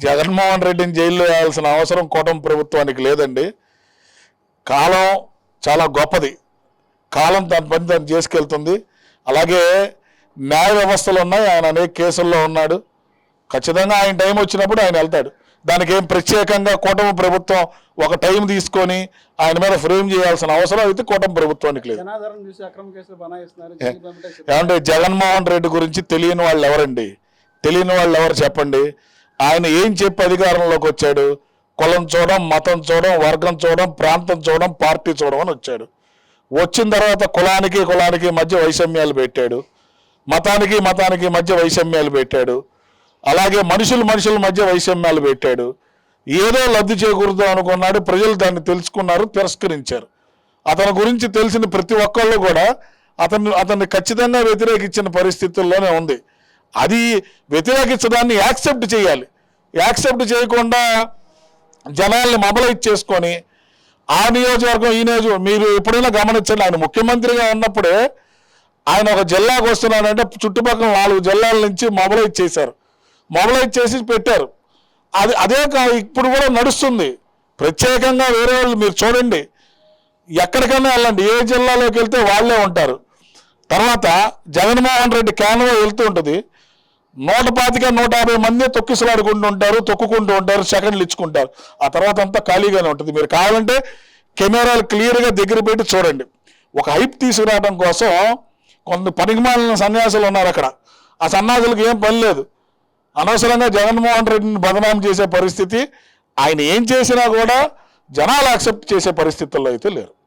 జగన్మోహన్ రెడ్డిని జైల్లో వేయాల్సిన అవసరం కూటమి ప్రభుత్వానికి లేదండి. కాలం చాలా గొప్పది, కాలం దాని పని దాన్ని చేసుకెళ్తుంది. అలాగే న్యాయ వ్యవస్థలు ఉన్నాయి, ఆయన అనేక కేసుల్లో ఉన్నాడు. ఖచ్చితంగా ఆయన టైం వచ్చినప్పుడు ఆయన వెళ్తాడు. దానికి ఏం ప్రత్యేకంగా కూటమి ప్రభుత్వం ఒక టైం తీసుకొని ఆయన మీద ఫ్రేమ్ చేయాల్సిన అవసరం అయితే కూటమి ప్రభుత్వానికి లేదు. ఏమంటే జగన్మోహన్ రెడ్డి గురించి తెలియని వాళ్ళు ఎవరండి? తెలియని వాళ్ళు ఎవరు చెప్పండి? ఆయన ఏం చెప్పి అధికారంలోకి వచ్చాడు? కులం చూడడం, మతం చూడడం, వర్గం చూడడం, ప్రాంతం చూడడం, పార్టీ చూడడం అని వచ్చాడు. వచ్చిన తర్వాత కులానికి మధ్య వైషమ్యాలు పెట్టాడు, మతానికి మధ్య వైషమ్యాలు పెట్టాడు, అలాగే మనుషుల మధ్య వైషమ్యాలు పెట్టాడు. ఏదో లబ్ధి చేకూరుతాం అనుకున్నాడు. ప్రజలు దాన్ని తెలుసుకున్నారు, తిరస్కరించారు. అతని గురించి తెలిసిన ప్రతి ఒక్కళ్ళు కూడా అతన్ని ఖచ్చితంగా వ్యతిరేకించిన పరిస్థితుల్లోనే ఉంది. అది వ్యతిరేకించడాన్ని యాక్సెప్ట్ చేయాలి. యాక్సెప్ట్ చేయకుండా జనాల్ని మొబలైజ్ చేసుకొని ఆ నియోజకవర్గం ఈ నియోజకవర్గం మీరు ఎప్పుడైనా గమనించండి. ఆయన ముఖ్యమంత్రిగా ఉన్నప్పుడే ఆయన ఒక జిల్లాకు వస్తున్నాడంటే చుట్టుపక్కల 4 జిల్లాల నుంచి మొబలైజ్ చేశారు, మొబలైజ్ చేసి పెట్టారు. అదే ఇప్పుడు కూడా నడుస్తుంది. ప్రత్యేకంగా వేరే వాళ్ళు మీరు చూడండి, ఎక్కడికైనా వెళ్ళండి, ఏ జిల్లాలోకి వెళ్తే వాళ్ళే ఉంటారు. తర్వాత జగన్మోహన్ రెడ్డి క్యాన్వా వెళ్తూ ఉంటుంది, 125-150 మంది తొక్కిసలాడుకుంటూ ఉంటారు, తొక్కుకుంటూ ఉంటారు, సెకండ్లు ఇచ్చుకుంటారు. ఆ తర్వాత అంతా ఖాళీగానే ఉంటుంది. మీరు కావాలంటే కెమెరాలు క్లియర్గా దగ్గర పెట్టి చూడండి. ఒక హైప్ తీసుకురావడం కోసం కొంత పనికిమాలిన సన్యాసులు ఉన్నారు అక్కడ. ఆ సన్యాసులకు ఏం పని లేదు. అనవసరంగా జగన్మోహన్ రెడ్డిని బదనాం చేసే పరిస్థితి, ఆయన ఏం చేసినా కూడా జనాలు యాక్సెప్ట్ చేసే పరిస్థితుల్లో అయితే లేరు.